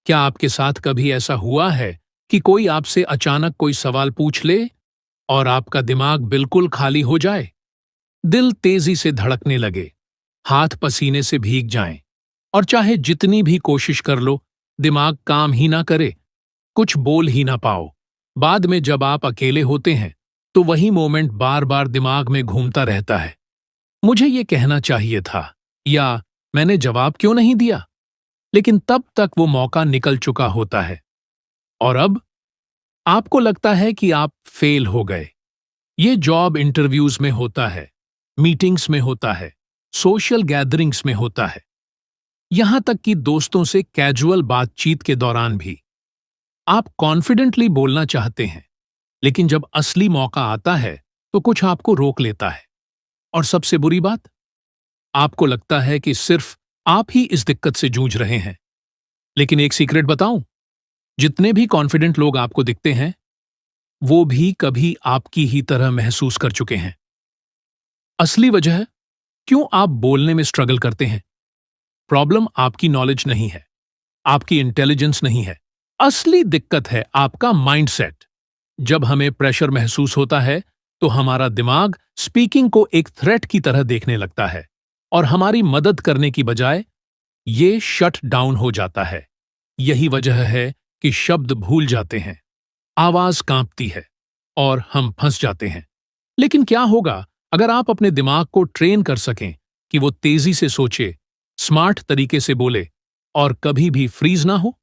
क्या आपके साथ कभी ऐसा हुआ है कि कोई आपसे अचानक कोई सवाल पूछ ले और आपका दिमाग बिल्कुल खाली हो जाए? दिल तेजी से धड़कने लगे, हाथ पसीने से भीग जाएं, और चाहे जितनी भी कोशिश कर लो, दिमाग काम ही ना करे, कुछ बोल ही ना पाओ। बाद में जब आप अकेले होते हैं, तो वही मोमेंट बार बार दिमाग में घूमता रहता है। मुझे ये कहना चाहिए था, या मैंने जवाब क्यों नहीं दिया? लेकिन तब तक वो मौका निकल चुका होता है। और अब आपको लगता है कि आप फेल हो गए। ये जॉब इंटरव्यूज में होता है, मीटिंग्स में होता है, सोशल गैदरिंग्स में होता है, यहां तक कि दोस्तों से कैजुअल बातचीत के दौरान भी। आप कॉन्फिडेंटली बोलना चाहते हैं, लेकिन जब असली मौका आता है तो कुछ आपको रोक लेता है। और सबसे बुरी बात, आपको लगता है कि सिर्फ आप ही इस दिक्कत से जूझ रहे हैं। लेकिन एक सीक्रेट बताऊं, जितने भी कॉन्फिडेंट लोग आपको दिखते हैं, वो भी कभी आपकी ही तरह महसूस कर चुके हैं। असली वजह क्यों आप बोलने में स्ट्रगल करते हैं? प्रॉब्लम आपकी नॉलेज नहीं है, आपकी इंटेलिजेंस नहीं है। असली दिक्कत है आपका माइंडसेट। जब हमें प्रेशर महसूस होता है, तो हमारा दिमाग स्पीकिंग को एक थ्रेट की तरह देखने लगता है, और हमारी मदद करने की बजाय ये शट डाउन हो जाता है। यही वजह है कि शब्द भूल जाते हैं, आवाज कांपती है, और हम फंस जाते हैं। लेकिन क्या होगा अगर आप अपने दिमाग को ट्रेन कर सकें कि वो तेजी से सोचे, स्मार्ट तरीके से बोले, और कभी भी फ्रीज ना हो?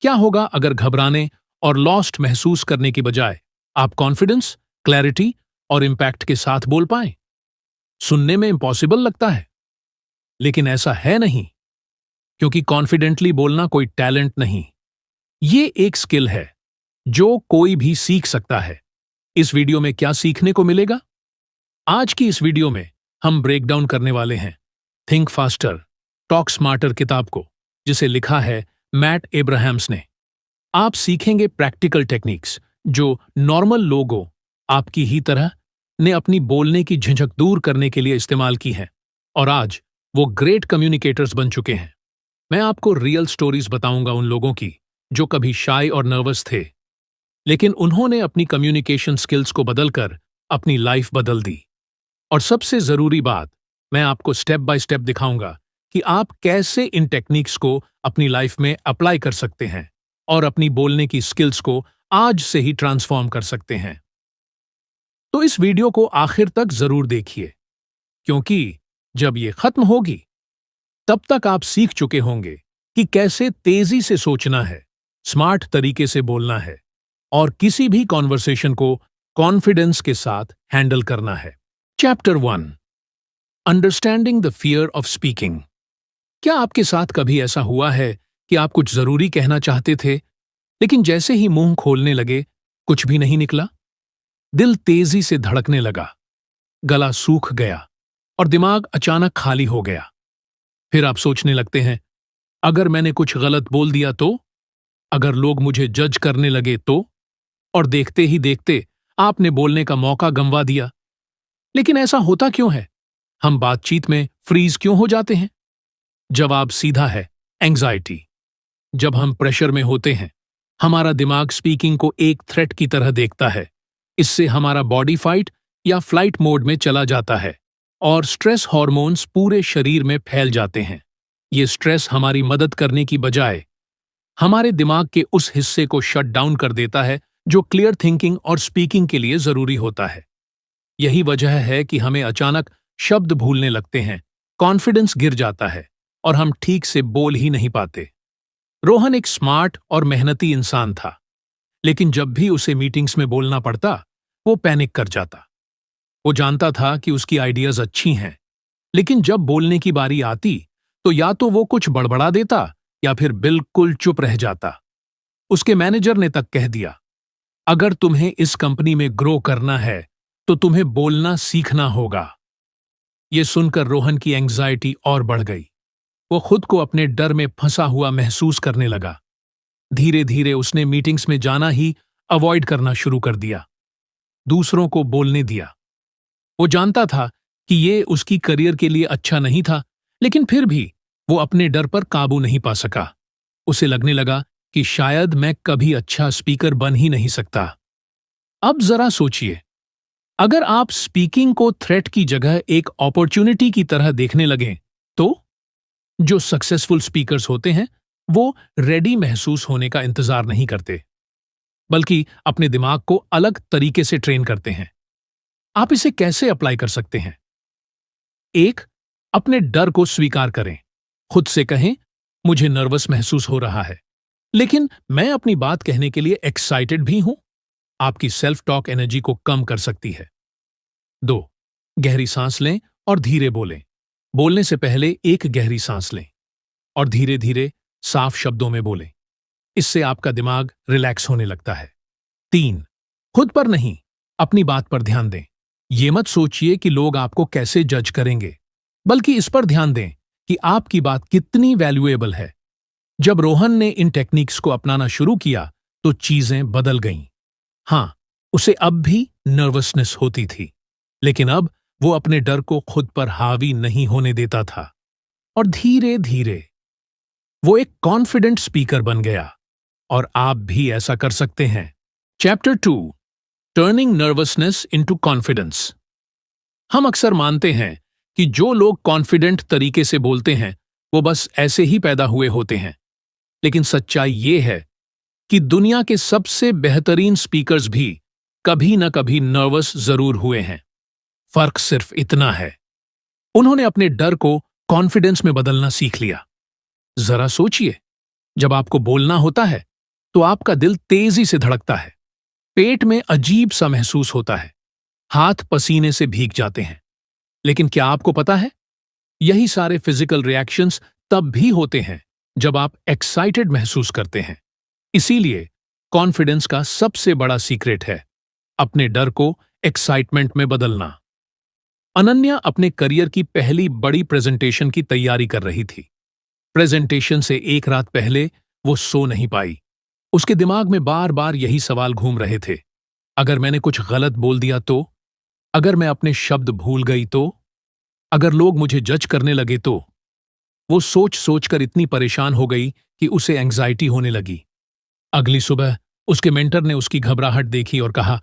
क्या होगा अगर घबराने और लॉस्ट महसूस करने की बजाय आप कॉन्फिडेंस, क्लैरिटी और इंपैक्ट के साथ बोल पाएं? सुनने में इम्पॉसिबल लगता है, लेकिन ऐसा है नहीं, क्योंकि कॉन्फिडेंटली बोलना कोई टैलेंट नहीं, ये एक स्किल है जो कोई भी सीख सकता है। इस वीडियो में क्या सीखने को मिलेगा? आज की इस वीडियो में हम ब्रेक डाउन करने वाले हैं थिंक फास्टर, टॉक स्मार्टर किताब को, जिसे लिखा है मैट एब्राहम्स ने। आप सीखेंगे प्रैक्टिकल टेक्निक्स जो नॉर्मल लोगों, आपकी ही तरह, ने अपनी बोलने की झिझक दूर करने के लिए इस्तेमाल की हैं, और आज वो ग्रेट कम्युनिकेटर्स बन चुके हैं। मैं आपको रियल स्टोरीज बताऊंगा उन लोगों की जो कभी शाय और नर्वस थे, लेकिन उन्होंने अपनी कम्युनिकेशन स्किल्स को बदलकर अपनी लाइफ बदल दी। और सबसे जरूरी बात, मैं आपको स्टेप बाय स्टेप दिखाऊंगा कि आप कैसे इन टेक्निक्स को अपनी लाइफ में अप्लाई कर सकते हैं और अपनी बोलने की स्किल्स को आज से ही ट्रांसफॉर्म कर सकते हैं। तो इस वीडियो को आखिर तक जरूर देखिए, क्योंकि जब ये खत्म होगी, तब तक आप सीख चुके होंगे कि कैसे तेजी से सोचना है, स्मार्ट तरीके से बोलना है, और किसी भी कॉन्वर्सेशन को कॉन्फिडेंस के साथ हैंडल करना है। Chapter 1, understanding the fear of speaking. क्या आपके साथ कभी ऐसा हुआ है कि आप कुछ जरूरी कहना चाहते थे, लेकिन जैसे ही मुंह खोलने लगे, कुछ भी नहीं निकला? दिल तेजी से धड़कने लगा, गला सूख गया, और दिमाग अचानक खाली हो गया। फिर आप सोचने लगते हैं, अगर मैंने कुछ गलत बोल दिया तो? अगर लोग मुझे जज करने लगे तो? और देखते ही देखते आपने बोलने का मौका गंवा दिया। लेकिन ऐसा होता क्यों है? हम बातचीत में फ्रीज क्यों हो जाते हैं? जवाब सीधा है, एंग्जाइटी। जब हम प्रेशर में होते हैं, हमारा दिमाग स्पीकिंग को एक थ्रेट की तरह देखता है। इससे हमारा बॉडी फाइट या फ्लाइट मोड में चला जाता है, और स्ट्रेस हार्मोन्स पूरे शरीर में फैल जाते हैं। ये स्ट्रेस हमारी मदद करने की बजाय हमारे दिमाग के उस हिस्से को शट डाउन कर देता है जो क्लियर थिंकिंग और स्पीकिंग के लिए जरूरी होता है। यही वजह है कि हमें अचानक शब्द भूलने लगते हैं, कॉन्फिडेंस गिर जाता है, और हम ठीक से बोल ही नहीं पाते। रोहन एक स्मार्ट और मेहनती इंसान था, लेकिन जब भी उसे मीटिंग्स में बोलना पड़ता, वो पैनिक कर जाता। वो जानता था कि उसकी आइडियाज अच्छी हैं, लेकिन जब बोलने की बारी आती, तो या तो वो कुछ बड़बड़ा देता या फिर बिल्कुल चुप रह जाता। उसके मैनेजर ने तक कह दिया, अगर तुम्हें इस कंपनी में ग्रो करना है, तो तुम्हें बोलना सीखना होगा। ये सुनकर रोहन की एंग्जाइटी और बढ़ गई। वो खुद को अपने डर में फंसा हुआ महसूस करने लगा। धीरे धीरे उसने मीटिंग्स में जाना ही अवॉइड करना शुरू कर दिया, दूसरों को बोलने दिया। वो जानता था कि ये उसकी करियर के लिए अच्छा नहीं था, लेकिन फिर भी वो अपने डर पर काबू नहीं पा सका। उसे लगने लगा कि शायद मैं कभी अच्छा स्पीकर बन ही नहीं सकता। अब जरा सोचिए, अगर आप स्पीकिंग को थ्रेट की जगह एक अपॉर्चुनिटी की तरह देखने लगें, तो जो सक्सेसफुल स्पीकर्स होते हैं वो रेडी महसूस होने का इंतजार नहीं करते, बल्कि अपने दिमाग को अलग तरीके से ट्रेन करते हैं। आप इसे कैसे अप्लाई कर सकते हैं? एक, अपने डर को स्वीकार करें। खुद से कहें, मुझे नर्वस महसूस हो रहा है, लेकिन मैं अपनी बात कहने के लिए एक्साइटेड भी हूं। आपकी सेल्फ टॉक एनर्जी को कम कर सकती है। 2, गहरी सांस लें और धीरे बोलें। बोलने से पहले एक गहरी सांस लें और धीरे धीरे साफ शब्दों में बोलें। इससे आपका दिमाग रिलैक्स होने लगता है। 3, खुद पर नहीं, अपनी बात पर ध्यान दें। ये मत सोचिए कि लोग आपको कैसे जज करेंगे, बल्कि इस पर ध्यान दें कि आपकी बात कितनी वैल्यूएबल है। जब रोहन ने इन टेक्निक्स को अपनाना शुरू किया तो चीजें बदल गईं। हां, उसे अब भी नर्वसनेस होती थी, लेकिन अब वो अपने डर को खुद पर हावी नहीं होने देता था और धीरे धीरे वो एक कॉन्फिडेंट स्पीकर बन गया। और आप भी ऐसा कर सकते हैं। Chapter 2, turning nervousness into confidence. हम अक्सर मानते हैं कि जो लोग कॉन्फिडेंट तरीके से बोलते हैं वो बस ऐसे ही पैदा हुए होते हैं, लेकिन सच्चाई ये है कि दुनिया के सबसे बेहतरीन स्पीकर्स भी कभी न कभी नर्वस जरूर हुए हैं। फर्क सिर्फ इतना है, उन्होंने अपने डर को कॉन्फिडेंस में बदलना सीख लिया। जरा सोचिए, जब आपको बोलना होता है तो आपका दिल तेजी से धड़कता है, पेट में अजीब सा महसूस होता है, हाथ पसीने से भीग जाते हैं। लेकिन क्या आपको पता है, यही सारे फिजिकल रिएक्शंस तब भी होते हैं जब आप एक्साइटेड महसूस करते हैं। इसीलिए कॉन्फिडेंस का सबसे बड़ा सीक्रेट है अपने डर को एक्साइटमेंट में बदलना। अनन्या अपने करियर की पहली बड़ी प्रेजेंटेशन की तैयारी कर रही थी। प्रेजेंटेशन से एक रात पहले वो सो नहीं पाई। उसके दिमाग में बार बार यही सवाल घूम रहे थे, अगर मैंने कुछ गलत बोल दिया तो, अगर मैं अपने शब्द भूल गई तो, अगर लोग मुझे जज करने लगे तो। वो सोच सोचकर इतनी परेशान हो गई कि उसे एंग्जाइटी होने लगी। अगली सुबह उसके मेंटर ने उसकी घबराहट देखी और कहा,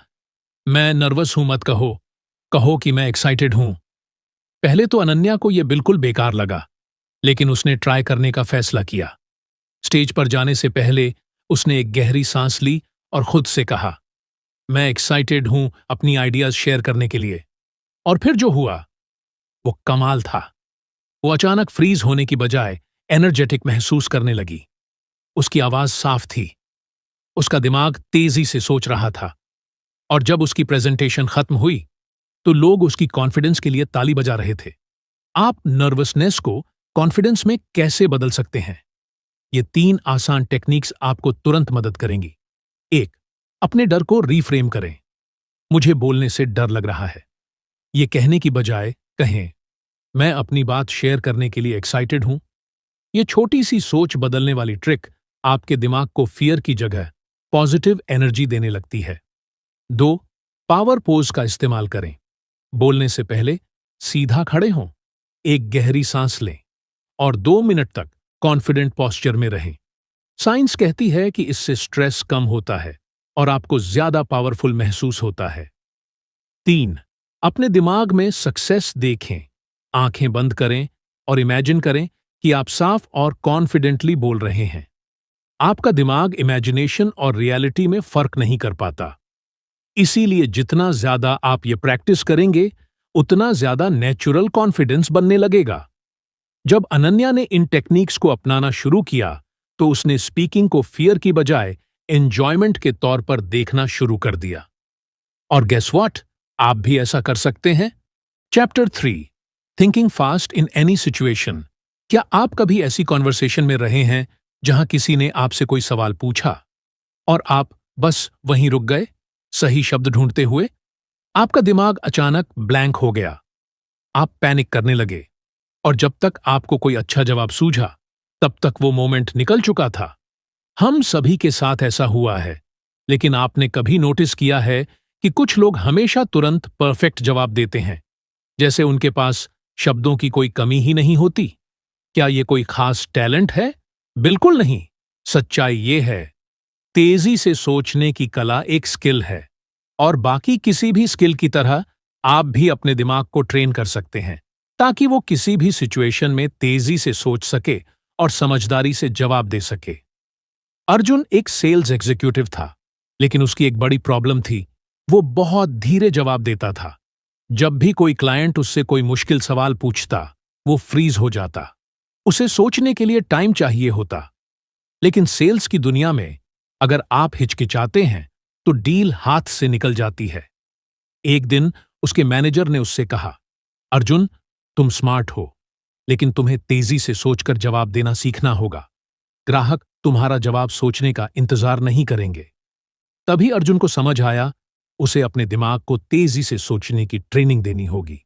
मैं नर्वस हूं, मत कहो, कहो कि मैं एक्साइटेड हूं। पहले तो अनन्या को यह बिल्कुल बेकार लगा, लेकिन उसने ट्राई करने का फैसला किया। स्टेज पर जाने से पहले उसने एक गहरी सांस ली और खुद से कहा, मैं एक्साइटेड हूं अपनी आइडियाज शेयर करने के लिए। और फिर जो हुआ वो कमाल था। वो अचानक फ्रीज होने की बजाय एनर्जेटिक महसूस करने लगी। उसकी आवाज साफ थी, उसका दिमाग तेजी से सोच रहा था, और जब उसकी प्रेजेंटेशन खत्म हुई तो लोग उसकी कॉन्फिडेंस के लिए ताली बजा रहे थे। आप नर्वसनेस को कॉन्फिडेंस में कैसे बदल सकते हैं? ये 3 आसान टेक्निक्स आपको तुरंत मदद करेंगी। 1, अपने डर को रीफ्रेम करें। मुझे बोलने से डर लग रहा है, ये कहने की बजाय कहें, मैं अपनी बात शेयर करने के लिए एक्साइटेड हूं। ये छोटी सी सोच बदलने वाली ट्रिक आपके दिमाग को फियर की जगह पॉजिटिव एनर्जी देने लगती है। 2, पावर पोज का इस्तेमाल करें। बोलने से पहले सीधा खड़े हों, एक गहरी सांस लें और 2 मिनट तक कॉन्फिडेंट पोस्चर में रहें। साइंस कहती है कि इससे स्ट्रेस कम होता है और आपको ज्यादा पावरफुल महसूस होता है। 3, अपने दिमाग में सक्सेस देखें। आंखें बंद करें और इमेजिन करें कि आप साफ और कॉन्फिडेंटली बोल रहे हैं। आपका दिमाग इमेजिनेशन और रियलिटी में फर्क नहीं कर पाता। इसीलिए जितना ज्यादा आप ये प्रैक्टिस करेंगे, उतना ज्यादा नेचुरल कॉन्फिडेंस बनने लगेगा। जब अनन्या ने इन टेक्निक्स को अपनाना शुरू किया तो उसने स्पीकिंग को फियर की बजाय एंजॉयमेंट के तौर पर देखना शुरू कर दिया। और गेस व्हाट, आप भी ऐसा कर सकते हैं। Chapter 3, thinking fast in any situation. क्या आप कभी ऐसी कॉन्वर्सेशन में रहे हैं जहां किसी ने आपसे कोई सवाल पूछा और आप बस वहीं रुक गए, सही शब्द ढूंढते हुए? आपका दिमाग अचानक ब्लैंक हो गया, आप पैनिक करने लगे, और जब तक आपको कोई अच्छा जवाब सूझा तब तक वो मोमेंट निकल चुका था। हम सभी के साथ ऐसा हुआ है, लेकिन आपने कभी नोटिस किया है कि कुछ लोग हमेशा तुरंत परफेक्ट जवाब देते हैं, जैसे उनके पास शब्दों की कोई कमी ही नहीं होती? क्या ये कोई खास टैलेंट है? बिल्कुल नहीं। सच्चाई ये है, तेजी से सोचने की कला एक स्किल है और बाकी किसी भी स्किल की तरह आप भी अपने दिमाग को ट्रेन कर सकते हैं ताकि वो किसी भी सिचुएशन में तेजी से सोच सके और समझदारी से जवाब दे सके। अर्जुन एक सेल्स एग्जीक्यूटिव था, लेकिन उसकी एक बड़ी प्रॉब्लम थी, वो बहुत धीरे जवाब देता था। जब भी कोई क्लाइंट उससे कोई मुश्किल सवाल पूछता, वो फ्रीज हो जाता। उसे सोचने के लिए टाइम चाहिए होता। लेकिन सेल्स की दुनिया में अगर आप हिचकिचाते हैं तो डील हाथ से निकल जाती है। एक दिन उसके मैनेजर ने उससे कहा, अर्जुन, तुम स्मार्ट हो, लेकिन तुम्हें तेजी से सोचकर जवाब देना सीखना होगा। ग्राहक तुम्हारा जवाब सोचने का इंतजार नहीं करेंगे। तभी अर्जुन को समझ आया, उसे अपने दिमाग को तेजी से सोचने की ट्रेनिंग देनी होगी।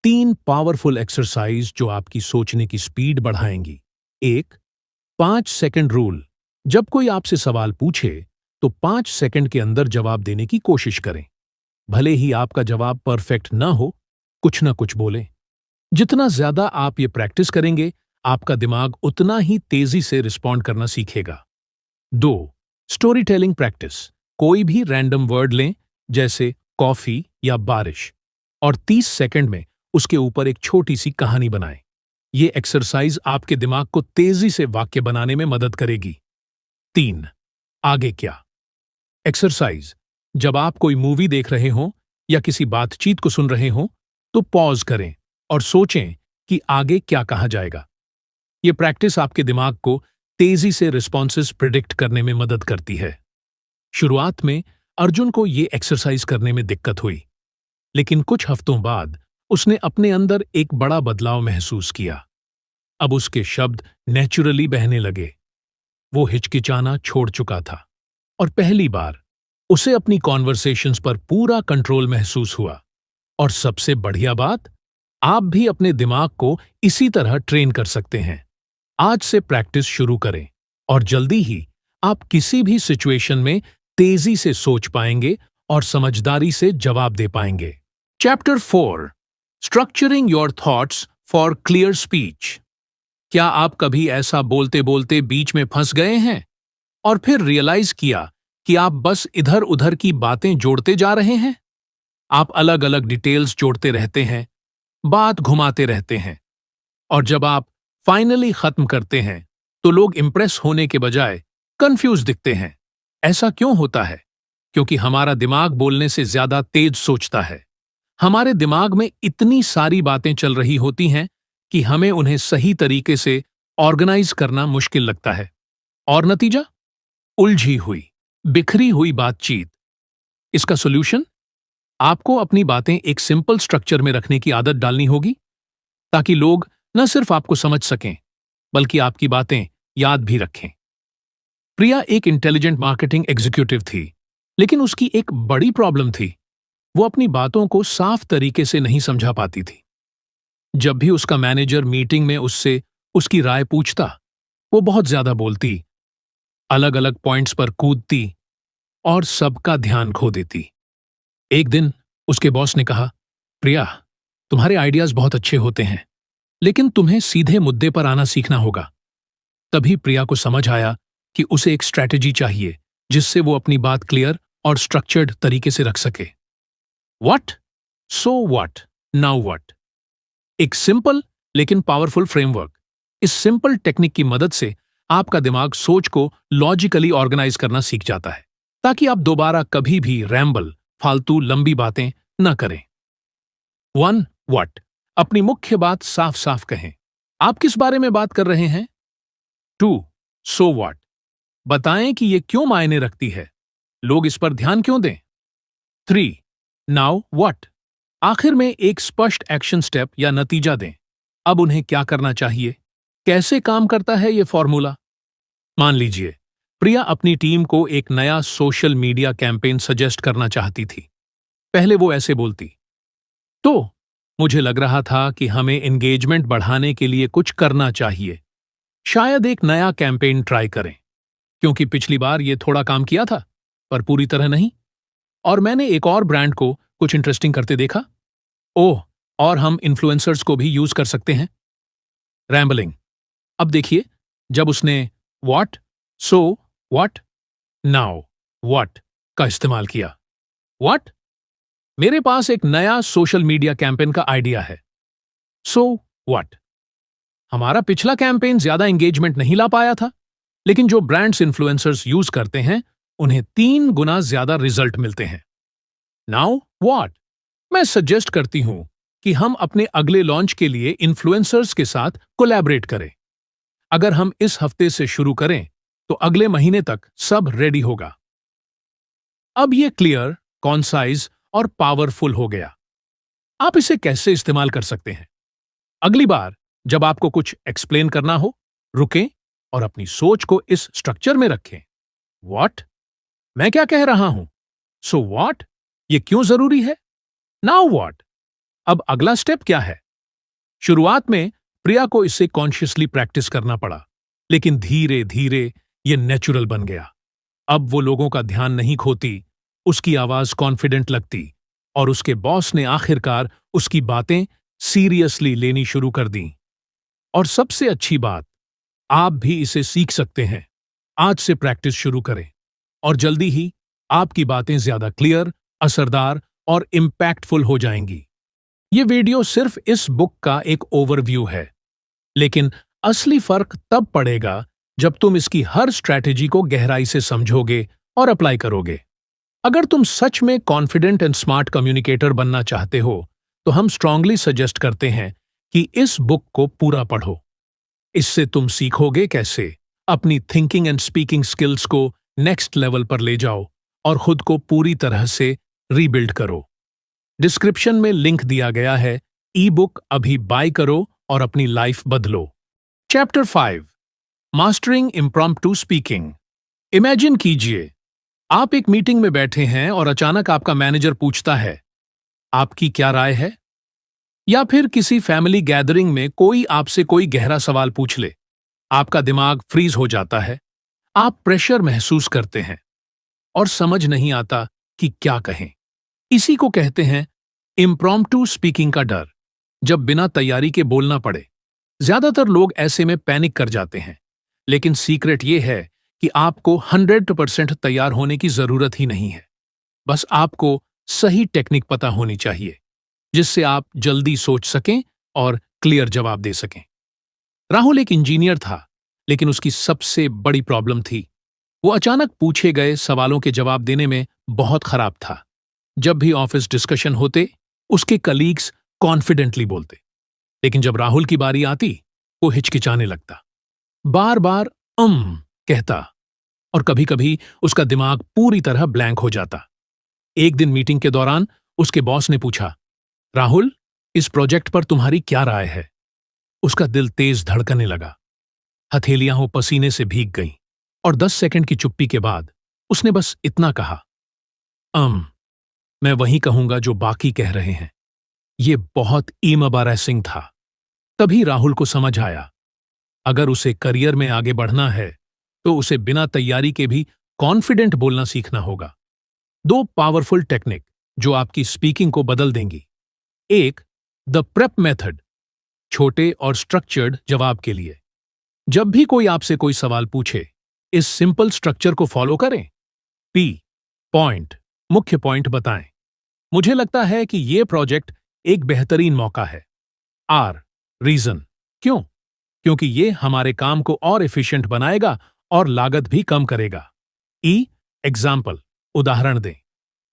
3 पावरफुल एक्सरसाइज जो आपकी सोचने की स्पीड बढ़ाएंगी। 1. 5 second rule. जब कोई आपसे सवाल पूछे तो 5 सेकंड के अंदर जवाब देने की कोशिश करें। भले ही आपका जवाब परफेक्ट न हो, कुछ न कुछ बोलें। जितना ज्यादा आप ये प्रैक्टिस करेंगे, आपका दिमाग उतना ही तेजी से रिस्पॉन्ड करना सीखेगा। 2. Story telling practice. कोई भी रैंडम वर्ड लें, जैसे कॉफी या बारिश, और 30 सेकंड में उसके ऊपर एक छोटी सी कहानी बनाएं। ये एक्सरसाइज आपके दिमाग को तेजी से वाक्य बनाने में मदद करेगी। 3. आगे क्या एक्सरसाइज। जब आप कोई मूवी देख रहे हों या किसी बातचीत को सुन रहे हों, तो पॉज करें और सोचें कि आगे क्या कहा जाएगा। ये प्रैक्टिस आपके दिमाग को तेजी से रिस्पॉन्सेस प्रिडिक्ट करने में मदद करती है। शुरुआत में अर्जुन को ये एक्सरसाइज करने में दिक्कत हुई, लेकिन कुछ हफ्तों बाद उसने अपने अंदर एक बड़ा बदलाव महसूस किया। अब उसके शब्द नेचुरली बहने लगे। वो हिचकिचाना छोड़ चुका था और पहली बार उसे अपनी कॉन्वर्सेशंस पर पूरा कंट्रोल महसूस हुआ। और सबसे बढ़िया बात, आप भी अपने दिमाग को इसी तरह ट्रेन कर सकते हैं। आज से प्रैक्टिस शुरू करें और जल्दी ही आप किसी भी सिचुएशन में तेजी से सोच पाएंगे और समझदारी से जवाब दे पाएंगे। Chapter 4, structuring your thoughts for clear speech. क्या आप कभी ऐसा बोलते बोलते बीच में फंस गए हैं और फिर रियलाइज किया कि आप बस इधर उधर की बातें जोड़ते जा रहे हैं? आप अलग अलग डिटेल्स जोड़ते रहते हैं, बात घुमाते रहते हैं, और जब आप फाइनली खत्म करते हैं तो लोग इंप्रेस होने के बजाय कंफ्यूज दिखते हैं। ऐसा क्यों होता है? क्योंकि हमारा दिमाग बोलने से ज्यादा तेज सोचता है। हमारे दिमाग में इतनी सारी बातें चल रही होती हैं कि हमें उन्हें सही तरीके से ऑर्गेनाइज करना मुश्किल लगता है। और नतीजा? उलझी हुई, बिखरी हुई बातचीत। इसका सॉल्यूशन? आपको अपनी बातें एक सिंपल स्ट्रक्चर में रखने की आदत डालनी होगी, ताकि लोग न सिर्फ आपको समझ सकें, बल्कि आपकी बातें याद भी रखें। प्रिया एक इंटेलिजेंट मार्केटिंग एग्जीक्यूटिव थी, लेकिन उसकी एक बड़ी प्रॉब्लम थी। वो अपनी बातों को साफ तरीके से नहीं समझा पाती थी। जब भी उसका मैनेजर मीटिंग में उससे उसकी राय पूछता, वो बहुत ज्यादा बोलती, अलग अलग पॉइंट्स पर कूदती और सबका ध्यान खो देती। एक दिन उसके बॉस ने कहा, प्रिया, तुम्हारे आइडियाज बहुत अच्छे होते हैं, लेकिन तुम्हें सीधे मुद्दे पर आना सीखना होगा। तभी प्रिया को समझ आया कि उसे एक स्ट्रैटेजी चाहिए जिससे वो अपनी बात क्लियर और स्ट्रक्चर्ड तरीके से रख सके। What, so what, now what. एक सिंपल लेकिन पावरफुल फ्रेमवर्क। इस सिंपल टेक्निक की मदद से आपका दिमाग सोच को लॉजिकली ऑर्गेनाइज करना सीख जाता है, ताकि आप दोबारा कभी भी रैम्बल, फालतू लंबी बातें न करें। 1. व्हाट। अपनी मुख्य बात साफ साफ कहें। आप किस बारे में बात कर रहे हैं? 2. So what. बताएं कि यह क्यों मायने रखती है, लोग इस पर ध्यान क्यों दें। 3. Now what. आखिर में एक स्पष्ट एक्शन स्टेप या नतीजा दें। अब उन्हें क्या करना चाहिए, कैसे काम करता है यह फॉर्मूला। मान लीजिए प्रिया अपनी टीम को एक नया सोशल मीडिया कैंपेन सजेस्ट करना चाहती थी। पहले वो ऐसे बोलती, तो मुझे लग रहा था कि हमें एंगेजमेंट बढ़ाने के लिए कुछ करना चाहिए। शायद एक नया कैंपेन ट्राई करें, क्योंकि पिछली बार ये थोड़ा काम किया था, पर पूरी तरह नहीं। और मैंने एक और ब्रांड को कुछ इंटरेस्टिंग करते देखा। ओह, और हम इन्फ्लुएंसर्स को भी यूज कर सकते हैं। रैम्बलिंग। अब देखिए, जब उसने what, so what, now what का इस्तेमाल किया। व्हाट, मेरे पास एक नया सोशल मीडिया कैंपेन का आइडिया है। सो व्हाट, हमारा पिछला कैंपेन ज्यादा एंगेजमेंट नहीं ला पाया था, लेकिन जो ब्रांड्स इन्फ्लुएंसर्स यूज करते हैं उन्हें 3 गुना ज्यादा रिजल्ट मिलते हैं। नाउ व्हाट, मैं सजेस्ट करती हूं कि हम अपने अगले लॉन्च के लिए इन्फ्लुएंसर्स के साथ कोलैबोरेट करें। अगर हम इस हफ्ते से शुरू करें तो अगले महीने तक सब रेडी होगा। अब ये क्लियर, कॉन्साइज और पावरफुल हो गया। आप इसे कैसे इस्तेमाल कर सकते हैं? अगली बार जब आपको कुछ एक्सप्लेन करना हो, रुकें और अपनी सोच को इस स्ट्रक्चर में रखें। व्हाट, मैं क्या कह रहा हूं? सो व्हाट, ये क्यों जरूरी है? नाउ व्हाट, अब अगला स्टेप क्या है? शुरुआत में प्रिया को इसे कॉन्शियसली प्रैक्टिस करना पड़ा, लेकिन धीरे धीरे ये नेचुरल बन गया। अब वो लोगों का ध्यान नहीं खोती, उसकी आवाज कॉन्फिडेंट लगती और उसके बॉस ने आखिरकार उसकी बातें सीरियसली लेनी शुरू कर दी। और सबसे अच्छी बात, आप भी इसे सीख सकते हैं। आज से प्रैक्टिस शुरू करें और जल्दी ही आपकी बातें ज्यादा क्लियर, असरदार और इम्पैक्टफुल हो जाएंगी। ये वीडियो सिर्फ इस बुक का एक ओवरव्यू है, लेकिन असली फर्क तब पड़ेगा जब तुम इसकी हर स्ट्रैटेजी को गहराई से समझोगे और अप्लाई करोगे। अगर तुम सच में कॉन्फिडेंट एंड स्मार्ट कम्युनिकेटर बनना चाहते हो, तो हम स्ट्रांगली सजेस्ट करते हैं कि इस बुक को पूरा पढ़ो। इससे तुम सीखोगे कैसे अपनी थिंकिंग एंड स्पीकिंग स्किल्स को नेक्स्ट लेवल पर ले जाओ और खुद को पूरी तरह से रीबिल्ड करो। डिस्क्रिप्शन में लिंक दिया गया है, ई बुक अभी बाय करो और अपनी लाइफ बदलो। Chapter 5, mastering impromptu speaking. Imagine कीजिए, आप एक मीटिंग में बैठे हैं और अचानक आपका मैनेजर पूछता है, आपकी क्या राय है? या फिर किसी फैमिली गैदरिंग में कोई आपसे कोई गहरा सवाल पूछ ले। आपका दिमाग फ्रीज हो जाता है, आप प्रेशर महसूस करते हैं और समझ नहीं आता कि क्या कहें। इसी को कहते हैं इम्प्रॉम्प्टू स्पीकिंग का डर, जब बिना तैयारी के बोलना पड़े। ज्यादातर लोग ऐसे में पैनिक कर जाते हैं, लेकिन सीक्रेट ये है कि आपको 100% तैयार होने की जरूरत ही नहीं है। बस आपको सही टेक्निक पता होनी चाहिए, जिससे आप जल्दी सोच सकें और क्लियर जवाब दे सकें। राहुल एक इंजीनियर था, लेकिन उसकी सबसे बड़ी प्रॉब्लम थी, वो अचानक पूछे गए सवालों के जवाब देने में बहुत खराब था। जब भी ऑफिस डिस्कशन होते, उसके कलीग्स कॉन्फिडेंटली बोलते, लेकिन जब राहुल की बारी आती, वो हिचकिचाने लगता, बार बार कहता और कभी कभी उसका दिमाग पूरी तरह ब्लैंक हो जाता। एक दिन मीटिंग के दौरान उसके बॉस ने पूछा, राहुल, इस प्रोजेक्ट पर तुम्हारी क्या राय है? उसका दिल तेज धड़कने लगा, हथेलियां पसीने से भीग गईं और 10 सेकंड की चुप्पी के बाद उसने बस इतना कहा, मैं वही कहूंगा जो बाकी कह रहे हैं। ये बहुत एम्बैरेसिंग था। तभी राहुल को समझ आया, अगर उसे करियर में आगे बढ़ना है तो उसे बिना तैयारी के भी कॉन्फिडेंट बोलना सीखना होगा। 2 पावरफुल टेक्निक जो आपकी स्पीकिंग को बदल देंगी। एक, द प्रेप मेथड, छोटे और स्ट्रक्चर्ड जवाब के लिए। जब भी कोई आपसे कोई सवाल पूछे, इस सिंपल स्ट्रक्चर को फॉलो करें। पी, पॉइंट, मुख्य पॉइंट बताएं। मुझे लगता है कि यह प्रोजेक्ट एक बेहतरीन मौका है। आर, रीजन, क्यों? क्योंकि ये हमारे काम को और एफिशिएंट बनाएगा और लागत भी कम करेगा। ई, एग्जाम्पल, उदाहरण दें।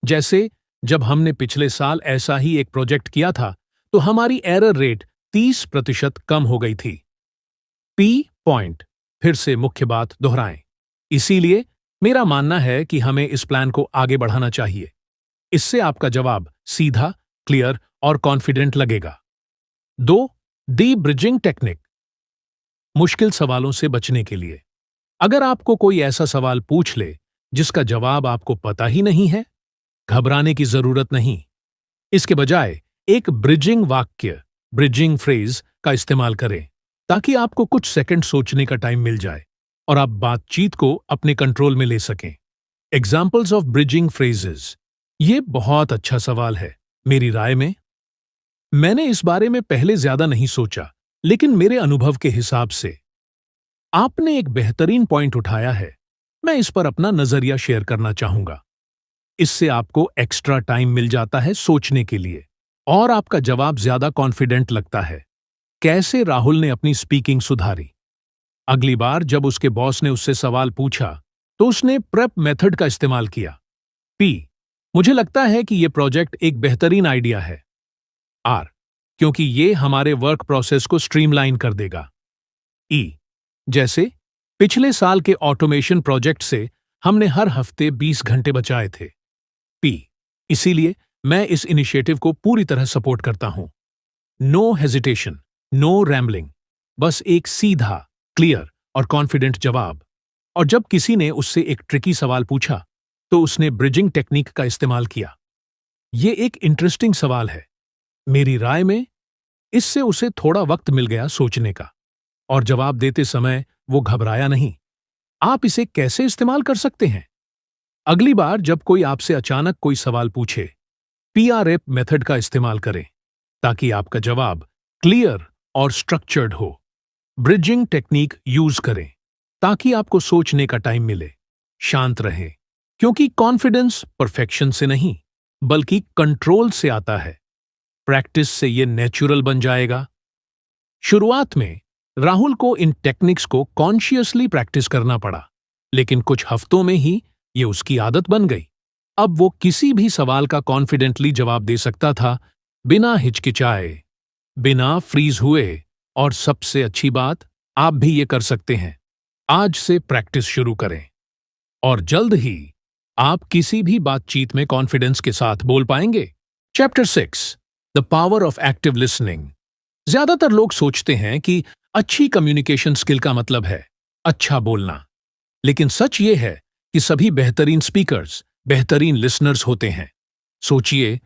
जैसे जब हमने पिछले साल ऐसा ही एक प्रोजेक्ट किया था, तो हमारी एरर रेट 30% कम हो गई थी। पी, पॉइंट, फिर से मुख्य बात दोहराएं। इसीलिए मेरा मानना है कि हमें इस प्लान को आगे बढ़ाना चाहिए। इससे आपका जवाब सीधा, क्लियर और कॉन्फिडेंट लगेगा। 2, दी ब्रिजिंग टेक्निक, मुश्किल सवालों से बचने के लिए। अगर आपको कोई ऐसा सवाल पूछ ले जिसका जवाब आपको पता ही नहीं है, घबराने की जरूरत नहीं। इसके बजाय एक ब्रिजिंग वाक्य, ब्रिजिंग फ्रेज का इस्तेमाल करें, ताकि आपको कुछ सेकंड सोचने का टाइम मिल जाए और आप बातचीत को अपने कंट्रोल में ले सकें। Examples of bridging phrases. ये बहुत अच्छा सवाल है मेरी राय में। मैंने इस बारे में पहले ज्यादा नहीं सोचा, लेकिन मेरे अनुभव के हिसाब से आपने एक बेहतरीन पॉइंट उठाया है। मैं इस पर अपना नजरिया शेयर करना चाहूंगा। इससे आपको एक्स्ट्रा टाइम मिल जाता है सोचने के लिए और आपका जवाब ज्यादा कॉन्फिडेंट लगता है। कैसे राहुल ने अपनी स्पीकिंग सुधारी? अगली बार जब उसके बॉस ने उससे सवाल पूछा तो उसने प्रेप मेथड का इस्तेमाल किया। पी, मुझे लगता है कि यह प्रोजेक्ट एक बेहतरीन आइडिया है। आर, क्योंकि ये हमारे वर्क प्रोसेस को स्ट्रीमलाइन कर देगा। ई, जैसे पिछले साल के ऑटोमेशन प्रोजेक्ट से हमने हर हफ्ते 20 घंटे बचाए थे। पी, इसीलिए मैं इस इनिशिएटिव को पूरी तरह सपोर्ट करता हूं। नो हेजिटेशन, नो रैम्बलिंग, बस एक सीधा, क्लियर और कॉन्फिडेंट जवाब। और जब किसी ने उससे एक ट्रिकी सवाल पूछा तो उसने ब्रिजिंग टेक्निक का इस्तेमाल किया। ये एक इंटरेस्टिंग सवाल है। मेरी राय में इससे उसे थोड़ा वक्त मिल गया सोचने का और जवाब देते समय वो घबराया नहीं। आप इसे कैसे इस्तेमाल कर सकते हैं? अगली बार जब कोई आपसे अचानक कोई सवाल पूछे, PRF मेथड का इस्तेमाल करें ताकि आपका जवाब क्लियर और स्ट्रक्चर्ड हो। ब्रिजिंग टेक्निक यूज करें ताकि आपको सोचने का टाइम मिले। शांत रहें, क्योंकि कॉन्फिडेंस परफेक्शन से नहीं बल्कि कंट्रोल से आता है। प्रैक्टिस से ये नेचुरल बन जाएगा। शुरुआत में राहुल को इन टेक्निक्स को कॉन्शियसली प्रैक्टिस करना पड़ा, लेकिन कुछ हफ्तों में ही ये उसकी आदत बन गई। अब वो किसी भी सवाल का कॉन्फिडेंटली जवाब दे सकता था, बिना हिचकिचाए, बिना फ्रीज हुए। और सबसे अच्छी बात, आप भी ये कर सकते हैं। आज से प्रैक्टिस शुरू करें और जल्द ही आप किसी भी बातचीत में कॉन्फिडेंस के साथ बोल पाएंगे। Chapter 6, the power of active listening. ज्यादातर लोग सोचते हैं कि अच्छी कम्युनिकेशन स्किल का मतलब है अच्छा बोलना, लेकिन सच ये है कि सभी बेहतरीन स्पीकर्स बेहतरीन लिसनर्स होते हैं। सोचिए,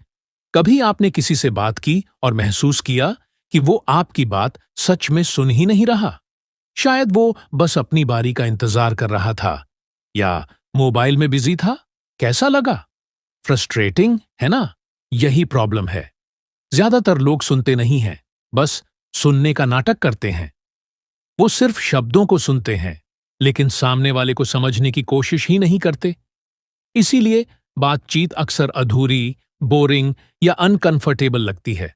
कभी आपने किसी से बात की और महसूस किया कि वो आपकी बात सच में सुन ही नहीं रहा? शायद वो बस अपनी बारी का इंतजार कर रहा था या मोबाइल में बिजी था। कैसा लगा? फ्रस्ट्रेटिंग है ना? यही प्रॉब्लम है। ज्यादातर लोग सुनते नहीं हैं, बस सुनने का नाटक करते हैं। वो सिर्फ शब्दों को सुनते हैं, लेकिन सामने वाले को समझने की कोशिश ही नहीं करते। इसीलिए बातचीत अक्सर अधूरी, बोरिंग या अनकंफर्टेबल लगती है।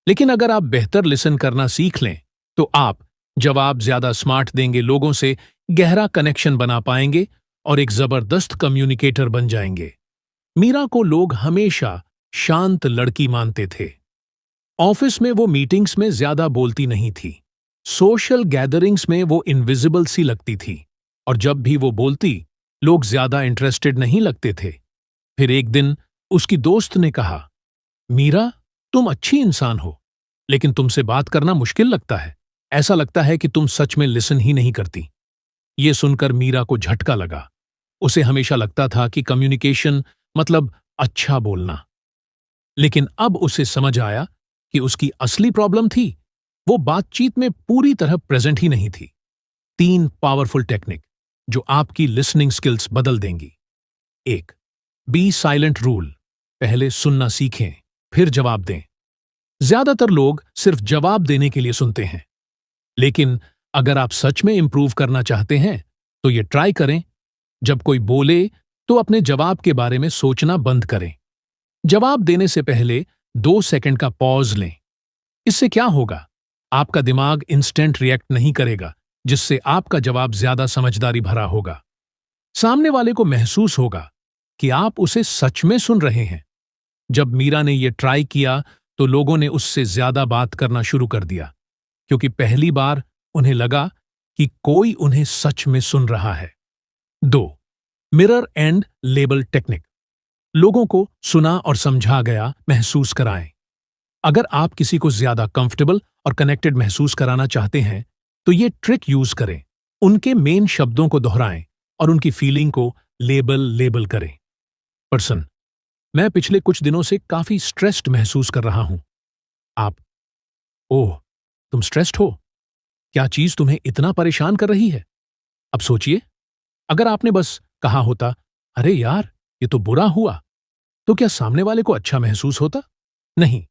लेकिन अगर आप बेहतर लिसन करना सीख लें तो आप जवाब ज्यादा स्मार्ट देंगे, लोगों से गहरा कनेक्शन बना पाएंगे और एक जबरदस्त कम्युनिकेटर बन जाएंगे। मीरा को लोग हमेशा शांत लड़की मानते थे। ऑफिस में वो मीटिंग्स में ज्यादा बोलती नहीं थी, सोशल गैदरिंग्स में वो इनविजिबल सी लगती थी और जब भी वो बोलती लोग ज्यादा इंटरेस्टेड नहीं लगते थे। फिर एक दिन उसकी दोस्त ने कहा, मीरा, तुम अच्छी इंसान हो, लेकिन तुमसे बात करना मुश्किल लगता है। ऐसा लगता है कि तुम सच में लिसन ही नहीं करती। ये सुनकर मीरा को झटका लगा। उसे हमेशा लगता था कि कम्युनिकेशन मतलब अच्छा बोलना, लेकिन अब उसे समझ आया कि उसकी असली प्रॉब्लम थी वो बातचीत में पूरी तरह प्रेजेंट ही नहीं थी। 3 पावरफुल टेक्निक जो आपकी लिसनिंग स्किल्स बदल देंगी। 1, बी साइलेंट रूल। पहले सुनना सीखें, फिर जवाब दें। ज्यादातर लोग सिर्फ जवाब देने के लिए सुनते हैं, लेकिन अगर आप सच में इंप्रूव करना चाहते हैं तो ये ट्राई करें। जब कोई बोले तो अपने जवाब के बारे में सोचना बंद करें। जवाब देने से पहले 2 सेकंड का पॉज लें। इससे क्या होगा? आपका दिमाग इंस्टेंट रिएक्ट नहीं करेगा, जिससे आपका जवाब ज्यादा समझदारी भरा होगा। सामने वाले को महसूस होगा कि आप उसे सच में सुन रहे हैं। जब मीरा ने यह ट्राई किया तो लोगों ने उससे ज्यादा बात करना शुरू कर दिया, क्योंकि पहली बार उन्हें लगा कि कोई उन्हें सच में सुन रहा है। 2, मिरर एंड लेबल टेक्निक। लोगों को सुना और समझा गया महसूस कराएं। अगर आप किसी को ज्यादा कंफर्टेबल और कनेक्टेड महसूस कराना चाहते हैं तो ये ट्रिक यूज करें। उनके मेन शब्दों को दोहराएं और उनकी फीलिंग को लेबल करें। पर्सन, मैं पिछले कुछ दिनों से काफी स्ट्रेस्ड महसूस कर रहा हूं। आप, ओह, तुम स्ट्रेस्ड हो? क्या चीज तुम्हें इतना परेशान कर रही है? अब सोचिए, अगर आपने बस कहा होता, अरे यार, ये तो बुरा हुआ, तो क्या सामने वाले को अच्छा महसूस होता? नहीं।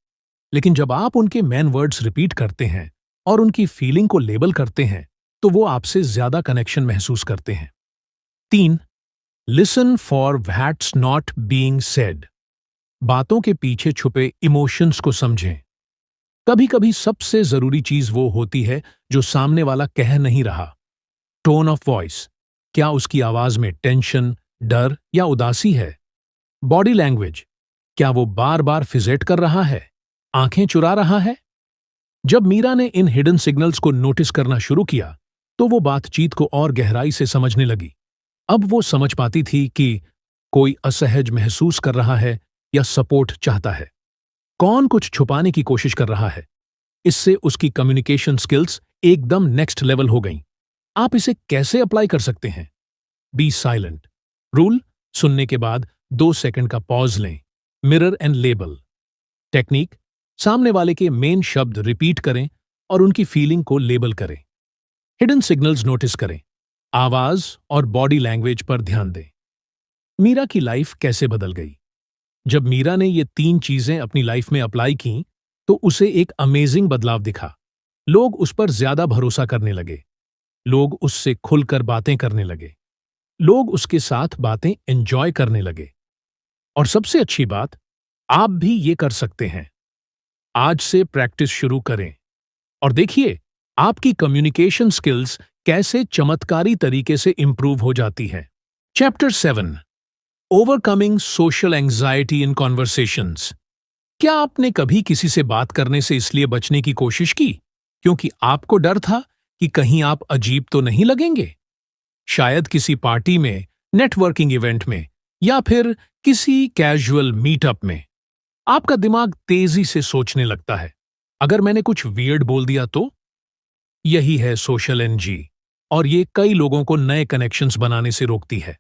लेकिन जब आप उनके मेन वर्ड्स रिपीट करते हैं और उनकी फीलिंग को लेबल करते हैं तो वो आपसे ज्यादा कनेक्शन महसूस करते हैं। 3, listen for that's not being said. बातों के पीछे छुपे इमोशंस को समझें। कभी कभी सबसे जरूरी चीज वो होती है जो सामने वाला कह नहीं रहा। टोन ऑफ वॉइस, क्या उसकी आवाज में टेंशन, डर या उदासी है? बॉडी लैंग्वेज, क्या वो बार बार फिजेट कर रहा है, आंखें चुरा रहा है? जब मीरा ने इन हिडन सिग्नल्स को नोटिस करना शुरू किया तो वो बातचीत को और गहराई से समझने लगी। अब वो समझ पाती थी कि कोई असहज महसूस कर रहा है या सपोर्ट चाहता है, कौन कुछ छुपाने की कोशिश कर रहा है। इससे उसकी कम्युनिकेशन स्किल्स एकदम नेक्स्ट लेवल हो गईं। आप इसे कैसे अप्लाई कर सकते हैं? बी साइलेंट रूल, सुनने के बाद 2 सेकंड का पॉज लें। मिरर एंड लेबल टेक्निक, सामने वाले के मेन शब्द रिपीट करें और उनकी फीलिंग को लेबल करें। हिडन सिग्नल्स नोटिस करें, आवाज और बॉडी लैंग्वेज पर ध्यान दें। मीरा की लाइफ कैसे बदल गई? जब मीरा ने ये 3 चीजें अपनी लाइफ में अप्लाई की तो उसे एक अमेजिंग बदलाव दिखा। लोग उस पर ज्यादा भरोसा करने लगे, लोग उससे खुलकर बातें करने लगे, लोग उसके साथ बातें एंजॉय करने लगे। और सबसे अच्छी बात, आप भी ये कर सकते हैं। आज से प्रैक्टिस शुरू करें और देखिए आपकी कम्युनिकेशन स्किल्स कैसे चमत्कारी तरीके से इंप्रूव हो जाती है। चैप्टर 7, ओवरकमिंग सोशल एंजाइटी इन कॉन्वर्सेशंस। क्या आपने कभी किसी से बात करने से इसलिए बचने की कोशिश की क्योंकि आपको डर था कि कहीं आप अजीब तो नहीं लगेंगे? शायद किसी पार्टी में, नेटवर्किंग इवेंट में या फिर किसी कैजुअल मीटअप में आपका दिमाग तेजी से सोचने लगता है, अगर मैंने कुछ वियर्ड बोल दिया तो? यही है सोशल एनजी, और ये कई लोगों को नए कनेक्शंस बनाने से रोकती है।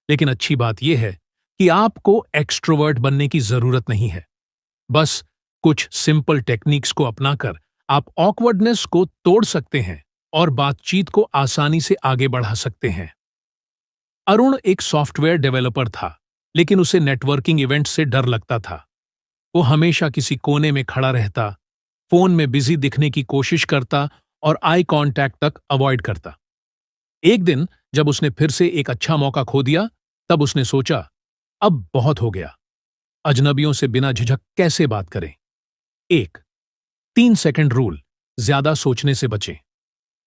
लेकिन अच्छी बात यह है कि आपको एक्सट्रोवर्ट बनने की जरूरत नहीं है। बस कुछ सिंपल टेक्निक्स को अपनाकर आप ऑकवर्डनेस को तोड़ सकते हैं और बातचीत को आसानी से आगे बढ़ा सकते हैं। अरुण एक सॉफ्टवेयर डेवलपर था, लेकिन उसे नेटवर्किंग इवेंट से डर लगता था। वो हमेशा किसी कोने में खड़ा रहता, फोन में बिजी दिखने की कोशिश करता और आई कांटेक्ट तक अवॉइड करता। एक दिन जब उसने फिर से एक अच्छा मौका खो दिया, तब उसने सोचा, अब बहुत हो गया। अजनबियों से बिना झिझक कैसे बात करें? 1. 3 सेकंड रूल, ज्यादा सोचने से बचें।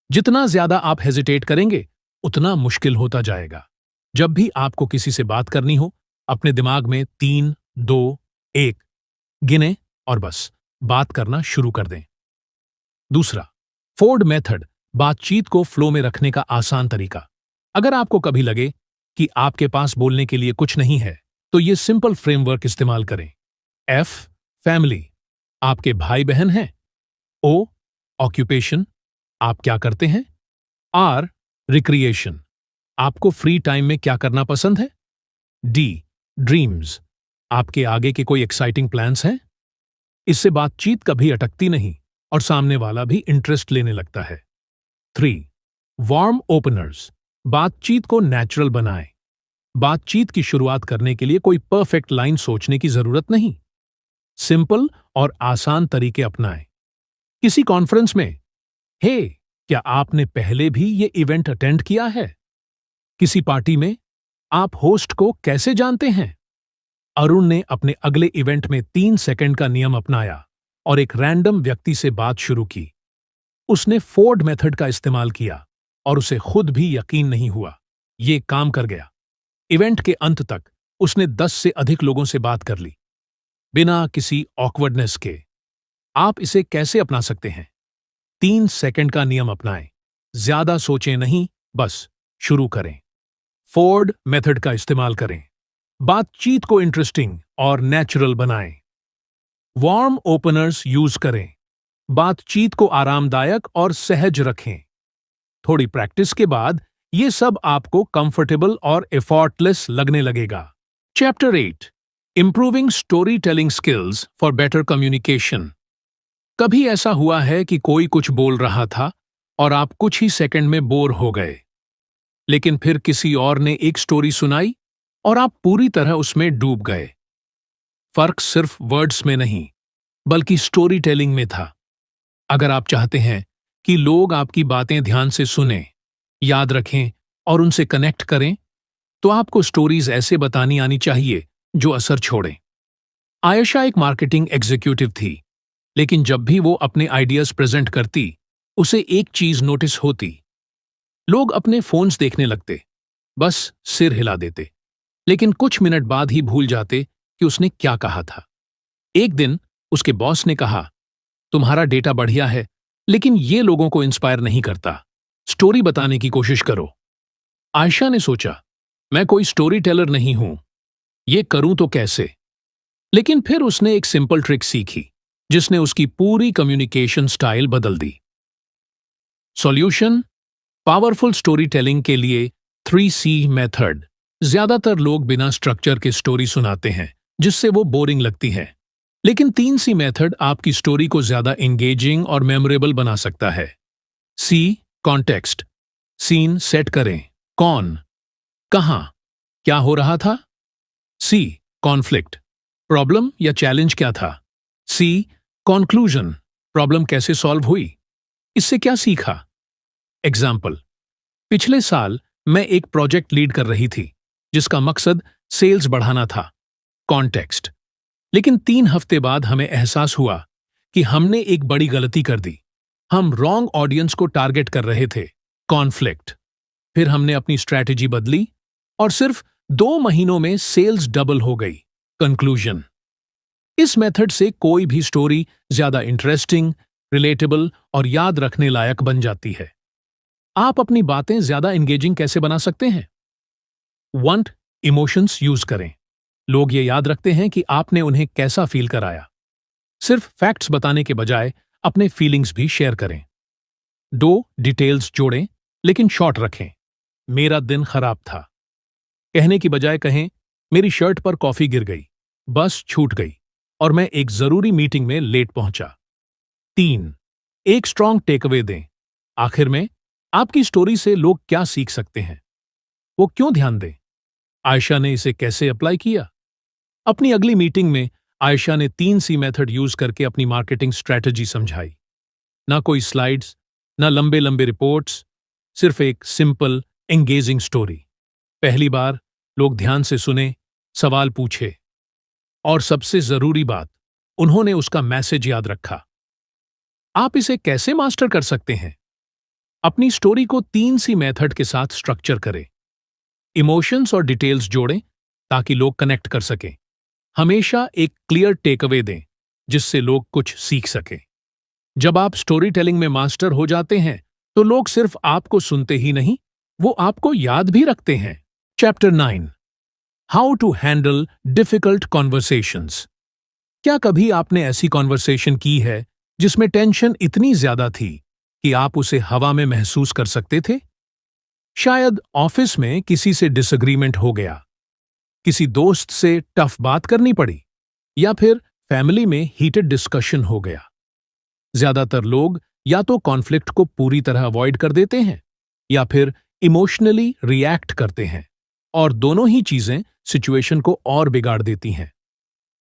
जितना ज्यादा आप हेजिटेट करेंगे, उतना मुश्किल होता जाएगा। जब भी आपको किसी से बात करनी हो, अपने दिमाग में 3, 2, 1 गिने और बस बात करना शुरू कर दें। दूसरा, फोर्ड मेथड, बातचीत को फ्लो में रखने का आसान तरीका। अगर आपको कभी लगे कि आपके पास बोलने के लिए कुछ नहीं है, तो ये सिंपल फ्रेमवर्क इस्तेमाल करें। F, फैमिली, आपके भाई बहन हैं। O, ऑक्यूपेशन, आप क्या करते हैं। R, रिक्रिएशन, आपको फ्री टाइम में क्या करना पसंद है। D, ड्रीम्स, आपके आगे के कोई एक्साइटिंग प्लान्स हैं। इससे बातचीत कभी अटकती नहीं और सामने वाला भी इंटरेस्ट लेने लगता है। 3, वार्म ओपनर्स, बातचीत को नेचुरल बनाएं। बातचीत की शुरुआत करने के लिए कोई परफेक्ट लाइन सोचने की जरूरत नहीं। सिंपल और आसान तरीके अपनाएं। किसी कॉन्फ्रेंस में, हे, क्या आपने पहले भी ये इवेंट अटेंड किया है? किसी पार्टी में, आप होस्ट को कैसे जानते हैं? अरुण ने अपने अगले इवेंट में 3 सेकंड का नियम अपनाया और एक रैंडम व्यक्ति से बात शुरू की। उसने फोर्ड मेथड का इस्तेमाल किया और उसे खुद भी यकीन नहीं हुआ, ये काम कर गया। इवेंट के अंत तक उसने 10 से अधिक लोगों से बात कर ली, बिना किसी ऑकवर्डनेस के। आप इसे कैसे अपना सकते हैं? 3 सेकंड का नियम अपनाएं। ज्यादा सोचें नहीं, बस शुरू करें। फोर्ड मेथड का इस्तेमाल करें। बातचीत को इंटरेस्टिंग और नेचुरल बनाएं। वार्म ओपनर्स यूज करें। बातचीत को आरामदायक और सहज रखें। थोड़ी प्रैक्टिस के बाद ये सब आपको कंफर्टेबल और एफर्टलेस लगने लगेगा। Chapter 8, improving story telling skills for better communication. कभी ऐसा हुआ है कि कोई कुछ बोल रहा था और आप कुछ ही सेकंड में बोर हो गए, लेकिन फिर किसी और ने एक स्टोरी सुनाई और आप पूरी तरह उसमें डूब गए। फर्क सिर्फ वर्ड्स में नहीं, बल्कि स्टोरी टेलिंग में था। अगर आप चाहते हैं कि लोग आपकी बातें ध्यान से सुनें, याद रखें और उनसे कनेक्ट करें, तो आपको स्टोरीज ऐसे बतानी आनी चाहिए जो असर छोड़ें। आयशा एक मार्केटिंग एग्जीक्यूटिव थी, लेकिन जब भी वो अपने आइडियाज प्रेजेंट करती, उसे एक चीज नोटिस होती। लोग अपने फोन्स देखने लगते, बस सिर हिला देते, लेकिन कुछ मिनट बाद ही भूल जाते कि उसने क्या कहा था। एक दिन उसके बॉस ने कहा, तुम्हारा डेटा बढ़िया है, लेकिन ये लोगों को इंस्पायर नहीं करता, स्टोरी बताने की कोशिश करो। आयशा ने सोचा, मैं कोई स्टोरी टेलर नहीं हूं, ये करूं तो कैसे? लेकिन फिर उसने एक सिंपल ट्रिक सीखी, जिसने उसकी पूरी कम्युनिकेशन स्टाइल बदल दी। सॉल्यूशन: पावरफुल स्टोरी टेलिंग के लिए 3C मेथड। ज्यादातर लोग बिना स्ट्रक्चर के स्टोरी सुनाते हैं, जिससे वो बोरिंग लगती है। लेकिन 3C मेथड आपकी स्टोरी को ज्यादा एंगेजिंग और मेमोरेबल बना सकता है। C कॉन्टेक्स्ट, सीन सेट करें, कौन, कहां, क्या हो रहा था। C कॉन्फ्लिक्ट, प्रॉब्लम या चैलेंज क्या था। C कॉन्क्लूजन, प्रॉब्लम कैसे सॉल्व हुई, इससे क्या सीखा। एग्जाम्पल: पिछले साल मैं एक प्रोजेक्ट लीड कर रही थी, जिसका मकसद सेल्स बढ़ाना था। कॉन्टेक्स्ट: लेकिन 3 हफ्ते बाद हमें एहसास हुआ कि हमने एक बड़ी गलती कर दी, हम रॉन्ग ऑडियंस को टारगेट कर रहे थे। कॉन्फ्लिक्ट: फिर हमने अपनी स्ट्रैटेजी बदली और सिर्फ 2 महीनों में सेल्स डबल हो गई। कंक्लूजन: इस मेथड से कोई भी स्टोरी ज्यादा इंटरेस्टिंग, रिलेटेबल और याद रखने लायक बन जाती है। आप अपनी बातें ज्यादा एंगेजिंग कैसे बना सकते हैं? वांट इमोशंस यूज करें। लोग ये याद रखते हैं कि आपने उन्हें कैसा फील कराया। सिर्फ फैक्ट्स बताने के बजाय अपने फीलिंग्स भी शेयर करें। 2 डिटेल्स जोड़ें, लेकिन शॉर्ट रखें। मेरा दिन खराब था कहने की बजाय कहें, मेरी शर्ट पर कॉफी गिर गई, बस छूट गई और मैं एक जरूरी मीटिंग में लेट पहुंचा। 3 एक स्ट्रॉन्ग टेकअवे दें। आखिर में आपकी स्टोरी से लोग क्या सीख सकते हैं, वो क्यों ध्यान दें। आयशा ने इसे कैसे अप्लाई किया? अपनी अगली मीटिंग में आयशा ने 3C मेथड यूज करके अपनी मार्केटिंग स्ट्रैटेजी समझाई। ना कोई स्लाइड्स, ना लंबे लंबे रिपोर्ट्स, सिर्फ एक सिंपल एंगेजिंग स्टोरी। पहली बार लोग ध्यान से सुने, सवाल पूछे और सबसे जरूरी बात, उन्होंने उसका मैसेज याद रखा। आप इसे कैसे मास्टर कर सकते हैं? अपनी स्टोरी को 3C मेथड के साथ स्ट्रक्चर करें। इमोशंस और डिटेल्स जोड़ें ताकि लोग कनेक्ट कर सकें। हमेशा एक क्लियर टेकअवे दें जिससे लोग कुछ सीख सकें। जब आप स्टोरी टेलिंग में मास्टर हो जाते हैं, तो लोग सिर्फ आपको सुनते ही नहीं, वो आपको याद भी रखते हैं। Chapter 9: how to handle difficult conversations. क्या कभी आपने ऐसी कॉन्वर्सेशन की है जिसमें टेंशन इतनी ज्यादा थी कि आप उसे हवा में महसूस कर सकते थे? शायद ऑफिस में किसी से डिसएग्रीमेंट हो गया, किसी दोस्त से टफ बात करनी पड़ी, या फिर फैमिली में हीटेड डिस्कशन हो गया। ज्यादातर लोग या तो कॉन्फ्लिक्ट को पूरी तरह अवॉइड कर देते हैं या फिर इमोशनली रिएक्ट करते हैं, और दोनों ही चीजें सिचुएशन को और बिगाड़ देती हैं।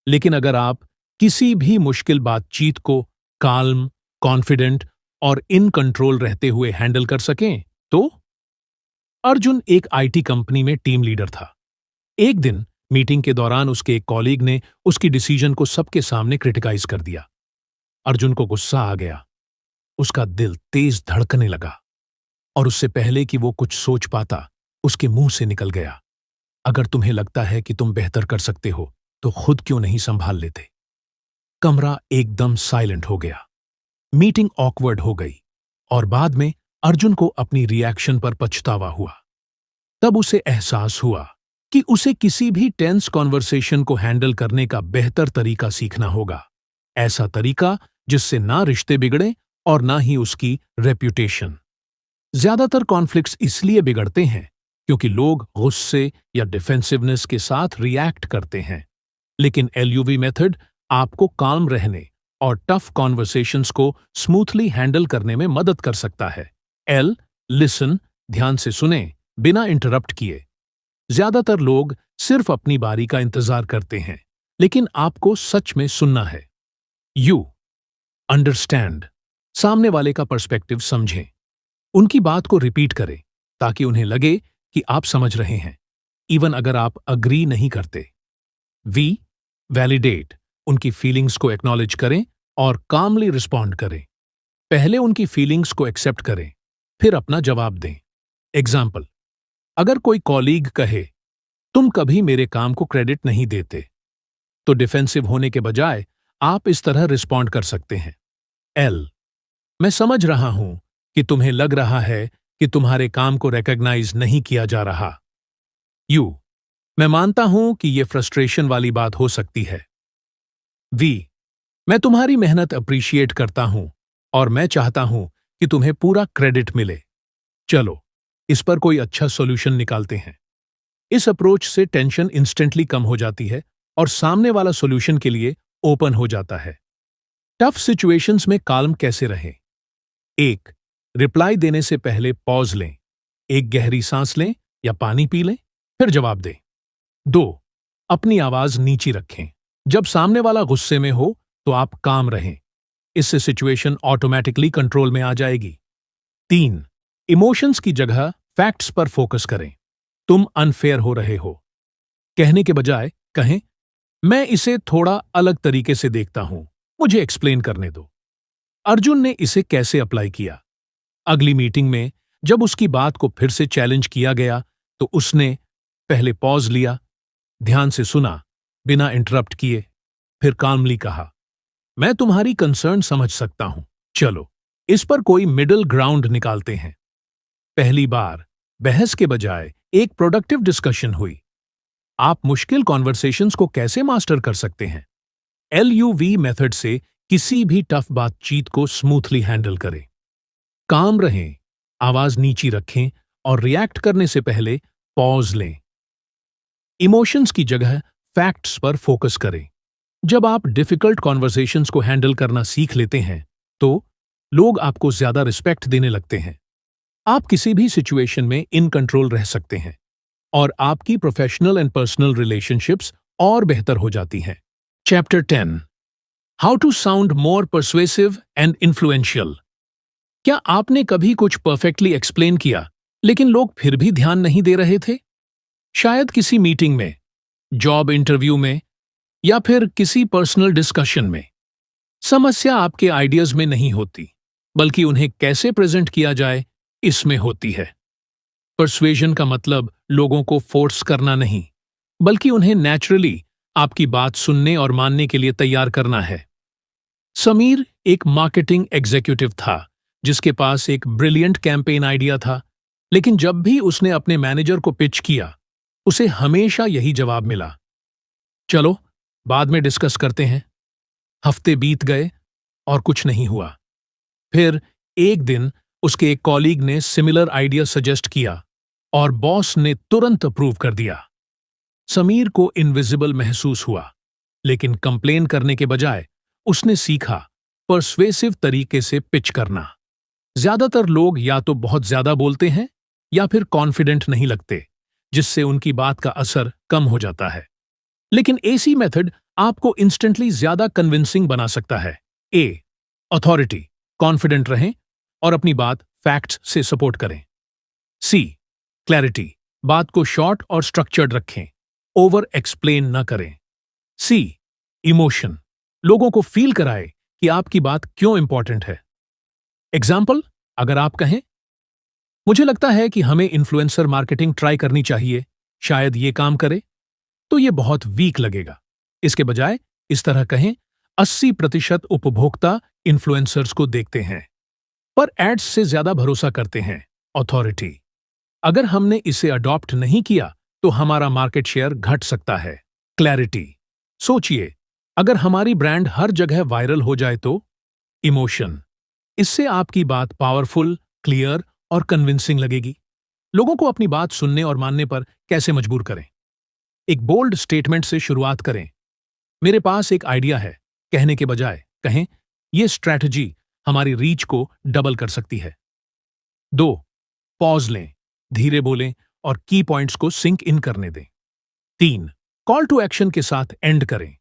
लेकिन अगर आप किसी भी मुश्किल बातचीत को काल्म, कॉन्फिडेंट और इन कंट्रोल रहते हुए हैंडल कर सकें, तो अर्जुन एक आईटी कंपनी में टीम लीडर था। एक दिन मीटिंग के दौरान उसके एक कॉलीग ने उसकी डिसीजन को सबके सामने क्रिटिकाइज कर दिया। अर्जुन को गुस्सा आ गया, उसका दिल तेज धड़कने लगा और उससे पहले कि वो कुछ सोच पाता, उसके मुंह से निकल गया, अगर तुम्हें लगता है कि तुम बेहतर कर सकते हो तो खुद क्यों नहीं संभाल लेते। कमरा एकदम साइलेंट हो गया, मीटिंग ऑकवर्ड हो गई और बाद में अर्जुन को अपनी रिएक्शन पर पछतावा हुआ। तब उसे एहसास हुआ कि उसे किसी भी टेंस कॉन्वर्सेशन को हैंडल करने का बेहतर तरीका सीखना होगा, ऐसा तरीका जिससे ना रिश्ते बिगड़े और ना ही उसकी रेप्यूटेशन। ज्यादातर कॉन्फ्लिक्ट्स इसलिए बिगड़ते हैं क्योंकि लोग गुस्से या डिफेंसिवनेस के साथ रिएक्ट करते हैं। लेकिन LUV मेथड आपको काम रहने और टफ कॉन्वर्सेशंस को स्मूथली हैंडल करने में मदद कर सकता है। L लिसन, ध्यान से सुने बिना इंटरप्ट किए। ज्यादातर लोग सिर्फ अपनी बारी का इंतजार करते हैं, लेकिन आपको सच में सुनना है। U अंडरस्टैंड, सामने वाले का पर्सपेक्टिव समझें, उनकी बात को रिपीट करें ताकि उन्हें लगे कि आप समझ रहे हैं। इवन अगर आप अग्री नहीं करते। वी, वैलिडेट, उनकी फीलिंग्स को एक्नॉलेज करें और कामली रिस्पॉन्ड करें। पहले उनकी फीलिंग्स को एक्सेप्ट करें, फिर अपना जवाब दें। एग्जाम्पल, अगर कोई कॉलीग कहे तुम कभी मेरे काम को क्रेडिट नहीं देते, तो डिफेंसिव होने के बजाय आप इस तरह रिस्पॉन्ड कर सकते हैं। एल, मैं समझ रहा हूं कि तुम्हें लग रहा है कि तुम्हारे काम को रिकॉग्नाइज नहीं किया जा रहा। यू, मैं मानता हूं कि यह फ्रस्ट्रेशन वाली बात हो सकती है। वी, मैं तुम्हारी मेहनत अप्रिशिएट करता हूं और मैं चाहता हूं कि तुम्हें पूरा क्रेडिट मिले। चलो इस पर कोई अच्छा सॉल्यूशन निकालते हैं। इस अप्रोच से टेंशन इंस्टेंटली कम हो जाती है और सामने वाला सॉल्यूशन के लिए ओपन हो जाता है। टफ सिचुएशंस में काल्म कैसे रहें? 1. रिप्लाई देने से पहले पॉज लें। एक गहरी सांस लें या पानी पी लें, फिर जवाब दें। 2. अपनी आवाज नीची रखें। जब सामने वाला गुस्से में हो तो आप काम रहें। इससे सिचुएशन ऑटोमेटिकली कंट्रोल में आ जाएगी। 3. इमोशंस की जगह फैक्ट्स पर फोकस करें। तुम अनफेयर हो रहे हो कहने के बजाय कहें, मैं इसे थोड़ा अलग तरीके से देखता हूं, मुझे एक्सप्लेन करने दो। अर्जुन ने इसे कैसे अप्लाई किया? अगली मीटिंग में जब उसकी बात को फिर से चैलेंज किया गया तो उसने पहले पॉज लिया, ध्यान से सुना बिना इंटरप्ट किए, फिर कामली कहा, मैं तुम्हारी कंसर्न समझ सकता हूं, चलो इस पर कोई मिडिल ग्राउंड निकालते हैं। पहली बार बहस के बजाय एक प्रोडक्टिव डिस्कशन हुई। आप मुश्किल कॉन्वर्सेशंस को कैसे मास्टर कर सकते हैं? LUV मेथड से किसी भी टफ बातचीत को स्मूथली हैंडल करें। काम रहें, आवाज नीची रखें और रिएक्ट करने से पहले पॉज लें। इमोशंस की जगह फैक्ट्स पर फोकस करें। जब आप डिफिकल्ट कॉन्वर्सेशंस को हैंडल करना सीख लेते हैं तो लोग आपको ज्यादा रिस्पेक्ट देने लगते हैं। आप किसी भी सिचुएशन में इन कंट्रोल रह सकते हैं और आपकी प्रोफेशनल एंड पर्सनल रिलेशनशिप्स और बेहतर हो जाती हैं। Chapter 10, how to sound more persuasive and influential. क्या आपने कभी कुछ परफेक्टली एक्सप्लेन किया लेकिन लोग फिर भी ध्यान नहीं दे रहे थे? शायद किसी मीटिंग में, जॉब इंटरव्यू में या फिर किसी पर्सनल डिस्कशन में। समस्या आपके आइडियाज में नहीं होती, बल्कि उन्हें कैसे प्रेजेंट किया जाए इसमें होती है। परसुएजन का मतलब लोगों को फोर्स करना नहीं, बल्कि उन्हें नेचुरली आपकी बात सुनने और मानने के लिए तैयार करना है। समीर एक मार्केटिंग एग्जीक्यूटिव था जिसके पास एक ब्रिलियंट कैंपेन आइडिया था, लेकिन जब भी उसने अपने मैनेजर को पिच किया उसे हमेशा यही जवाब मिला, चलो बाद में डिस्कस करते हैं। हफ्ते बीत गए और कुछ नहीं हुआ। फिर एक दिन उसके एक कॉलीग ने सिमिलर आइडिया सजेस्ट किया और बॉस ने तुरंत अप्रूव कर दिया। समीर को इनविजिबल महसूस हुआ, लेकिन कंप्लेन करने के बजाय उसने सीखा परसुएसिव तरीके से पिच करना। ज्यादातर लोग या तो बहुत ज्यादा बोलते हैं या फिर कॉन्फिडेंट नहीं लगते, जिससे उनकी बात का असर कम हो जाता है। लेकिन AC मेथड आपको इंस्टेंटली ज्यादा कन्विंसिंग बना सकता है। A, अथॉरिटी, कॉन्फिडेंट रहें और अपनी बात फैक्ट्स से सपोर्ट करें। C, क्लैरिटी, बात को शॉर्ट और स्ट्रक्चर्ड रखें, ओवर एक्सप्लेन न करें। C, इमोशन, लोगों को फील कराए कि आपकी बात क्यों इंपॉर्टेंट है। एग्जाम्पल, अगर आप कहें, मुझे लगता है कि हमें इन्फ्लुएंसर मार्केटिंग ट्राई करनी चाहिए, शायद ये काम करे, तो ये बहुत वीक लगेगा। इसके बजाय इस तरह कहें, 80% उपभोक्ता इन्फ्लुएंसर्स को देखते हैं पर एड्स से ज्यादा भरोसा करते हैं। अथॉरिटी, अगर हमने इसे अडॉप्ट नहीं किया तो हमारा मार्केट शेयर घट सकता है। क्लैरिटी, सोचिए अगर हमारी ब्रांड हर जगह वायरल हो जाए तो। इमोशन, इससे आपकी बात पावरफुल, क्लियर और कन्विंसिंग लगेगी। लोगों को अपनी बात सुनने और मानने पर कैसे मजबूर करें? एक बोल्ड स्टेटमेंट से शुरुआत करें। मेरे पास एक आइडिया है कहने के बजाय कहें, यह स्ट्रैटेजी हमारी रीच को डबल कर सकती है। 2, पॉज लें, धीरे बोलें और की पॉइंट्स को सिंक इन करने दें। 3, कॉल टू एक्शन के साथ एंड करें।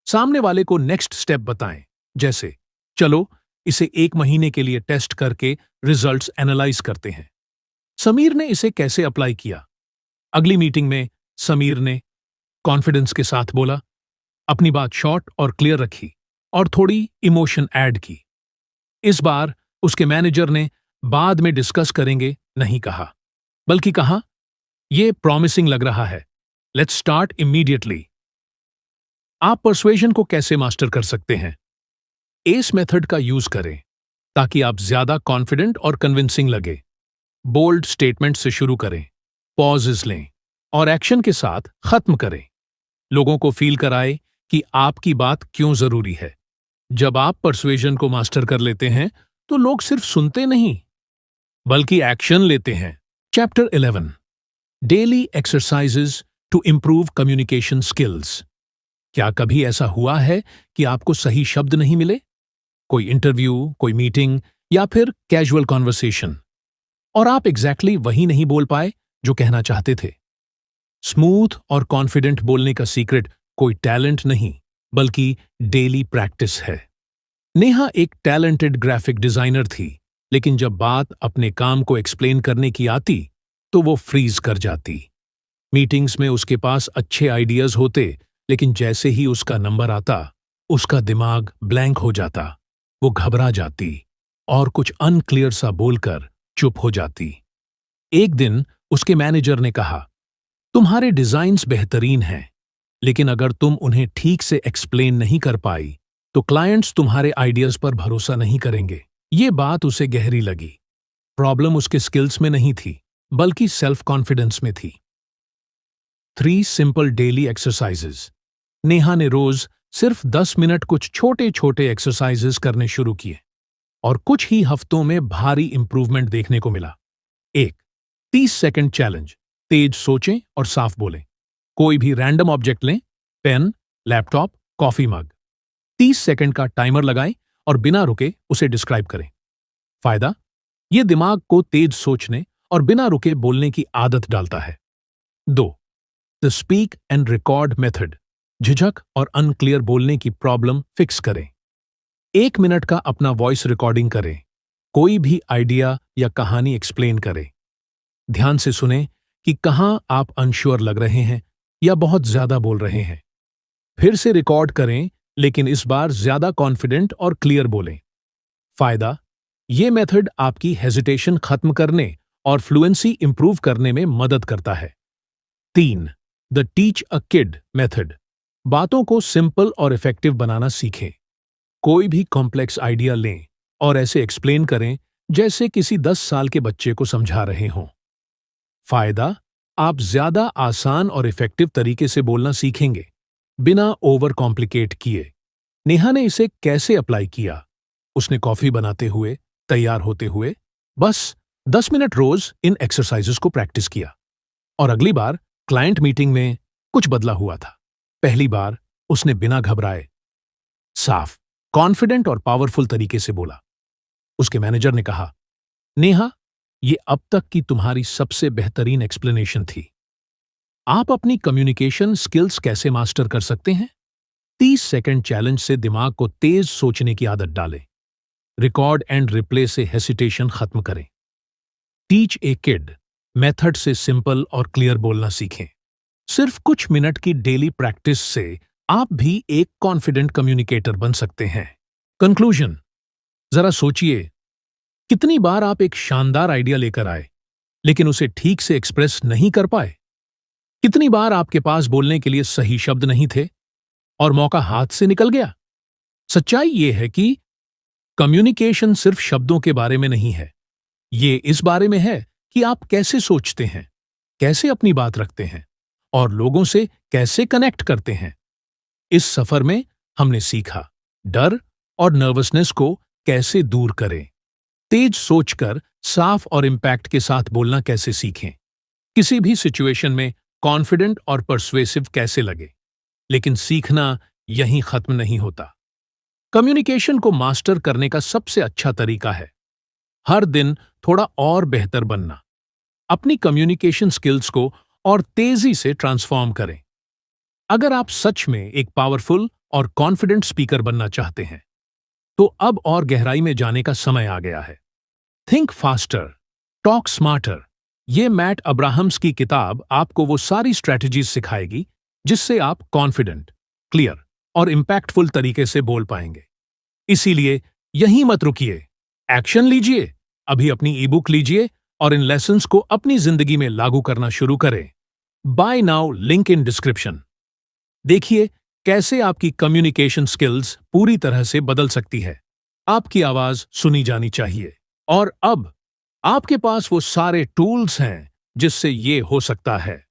सामने वाले को नेक्स्ट स्टेप बताएं, जैसे चलो इसे 1 महीने के लिए टेस्ट करके रिजल्ट्स एनालाइज करते हैं। समीर ने इसे कैसे अप्लाई किया? अगली मीटिंग में समीर ने कॉन्फिडेंस के साथ बोला। अपनी बात शॉर्ट और क्लियर रखी और थोड़ी इमोशन ऐड की। इस बार उसके मैनेजर ने बाद में डिस्कस करेंगे नहीं कहा, बल्कि कहा, यह प्रॉमिसिंग लग रहा है, लेट्स स्टार्ट इमीडिएटली। आप परसुएशन को कैसे मास्टर कर सकते हैं? एस मेथड का यूज करें ताकि आप ज्यादा कॉन्फिडेंट और कन्विंसिंग लगे। बोल्ड स्टेटमेंट से शुरू करें, पॉजेस लें और एक्शन के साथ खत्म करें। लोगों को फील कराएं कि आपकी बात क्यों जरूरी है। जब आप परसुएशन को मास्टर कर लेते हैं तो लोग सिर्फ सुनते नहीं बल्कि एक्शन लेते हैं। Chapter 11 daily exercises to improve communication skills. क्या कभी ऐसा हुआ है कि आपको सही शब्द नहीं मिले? कोई इंटरव्यू, कोई मीटिंग या फिर कैजुअल कॉन्वर्सेशन, और आप एग्जैक्टली वही नहीं बोल पाए जो कहना चाहते थे। स्मूथ और कॉन्फिडेंट बोलने का सीक्रेट कोई टैलेंट नहीं बल्कि डेली प्रैक्टिस है। नेहा एक टैलेंटेड ग्राफिक डिजाइनर थी, लेकिन जब बात अपने काम को एक्सप्लेन करने की आती तो वो फ्रीज कर जाती। मीटिंग्स में उसके पास अच्छे आइडियाज होते, लेकिन जैसे ही उसका नंबर आता उसका दिमाग ब्लैंक हो जाता। वो घबरा जाती और कुछ अनक्लियर सा बोलकर चुप हो जाती। एक दिन उसके मैनेजर ने कहा, तुम्हारे डिजाइन्स बेहतरीन हैं, लेकिन अगर तुम उन्हें ठीक से एक्सप्लेन नहीं कर पाई तो क्लाइंट्स तुम्हारे आइडियाज पर भरोसा नहीं करेंगे। ये बात उसे गहरी लगी। प्रॉब्लम उसके स्किल्स में नहीं थी बल्कि सेल्फ कॉन्फिडेंस में थी। 3 सिंपल डेली एक्सरसाइजेज। नेहा ने रोज सिर्फ 10 मिनट कुछ छोटे छोटे एक्सरसाइजेज करने शुरू किए और कुछ ही हफ्तों में भारी इंप्रूवमेंट देखने को मिला। 1 30 सेकंड चैलेंज। तेज सोचें और साफ बोलें। कोई भी रैंडम ऑब्जेक्ट लें, pen, laptop, coffee mug. 30 second का टाइमर लगाएं और बिना रुके उसे डिस्क्राइब करें। फायदा, यह दिमाग को तेज सोचने और बिना रुके बोलने की आदत डालता है। 2 the speak and record method. झिझक और अनक्लियर बोलने की प्रॉब्लम फिक्स करें। 1 मिनट का अपना वॉइस रिकॉर्डिंग करें। कोई भी आइडिया या कहानी एक्सप्लेन करें। ध्यान से सुनें कि कहां आप अनश्योर लग रहे हैं या बहुत ज्यादा बोल रहे हैं। फिर से रिकॉर्ड करें, लेकिन इस बार ज्यादा कॉन्फिडेंट और क्लियर बोलें। फायदा, यह मेथड आपकी हेजिटेशन खत्म करने और फ्लुएंसी इंप्रूव करने में मदद करता है। 3 the teach a kid method. बातों को सिंपल और इफेक्टिव बनाना सीखें। कोई भी कॉम्प्लेक्स आइडिया लें और ऐसे एक्सप्लेन करें जैसे किसी 10 साल के बच्चे को समझा रहे हों। फायदा, आप ज्यादा आसान और इफेक्टिव तरीके से बोलना सीखेंगे बिना ओवर कॉम्प्लिकेट किए। नेहा ने इसे कैसे अप्लाई किया? उसने कॉफी बनाते हुए, तैयार होते हुए बस 10 मिनट रोज इन एक्सरसाइजेस को प्रैक्टिस किया और अगली बार क्लाइंट मीटिंग में कुछ बदला हुआ था। पहली बार उसने बिना घबराए साफ, कॉन्फिडेंट और पावरफुल तरीके से बोला। उसके मैनेजर ने कहा, नेहा, ये अब तक की तुम्हारी सबसे बेहतरीन एक्सप्लेनेशन थी। आप अपनी कम्युनिकेशन स्किल्स कैसे मास्टर कर सकते हैं? 30 सेकंड चैलेंज से दिमाग को तेज सोचने की आदत डालें। रिकॉर्ड एंड रिप्ले से हेसिटेशन खत्म करें। टीच ए किड मेथड से सिंपल और क्लियर बोलना सीखें। सिर्फ कुछ मिनट की डेली प्रैक्टिस से आप भी एक कॉन्फिडेंट कम्युनिकेटर बन सकते हैं। कंक्लूजन, जरा सोचिए, कितनी बार आप एक शानदार आइडिया लेकर आए लेकिन उसे ठीक से एक्सप्रेस नहीं कर पाए? कितनी बार आपके पास बोलने के लिए सही शब्द नहीं थे और मौका हाथ से निकल गया? सच्चाई यह है कि कम्युनिकेशन सिर्फ शब्दों के बारे में नहीं है। ये इस बारे में है कि आप कैसे सोचते हैं, कैसे अपनी बात रखते हैं और लोगों से कैसे कनेक्ट करते हैं। इस सफर में हमने सीखा डर और नर्वसनेस को कैसे दूर करें, तेज सोचकर साफ और इम्पैक्ट के साथ बोलना कैसे सीखें, किसी भी सिचुएशन में कॉन्फिडेंट और परसुएसिव कैसे लगे। लेकिन सीखना यहीं खत्म नहीं होता। कम्युनिकेशन को मास्टर करने का सबसे अच्छा तरीका है हर दिन थोड़ा और बेहतर बनना। अपनी कम्युनिकेशन स्किल्स को और तेजी से ट्रांसफॉर्म करें। अगर आप सच में एक पावरफुल और कॉन्फिडेंट स्पीकर बनना चाहते हैं तो अब और गहराई में जाने का समय आ गया है। थिंक फास्टर, टॉक स्मार्टर ये मैट अब्राहम्स की किताब आपको वो सारी स्ट्रैटेजीज सिखाएगी जिससे आप कॉन्फिडेंट, क्लियर और इम्पैक्टफुल तरीके से बोल पाएंगे। इसीलिए यहीं मत रुकिए, एक्शन लीजिए। अभी अपनी ई बुक लीजिए और इन लेसन्स को अपनी जिंदगी में लागू करना शुरू करें। Buy now, link in description. देखिए कैसे आपकी कम्युनिकेशन स्किल्स पूरी तरह से बदल सकती है। आपकी आवाज सुनी जानी चाहिए और अब आपके पास वो सारे टूल्स हैं जिससे ये हो सकता है।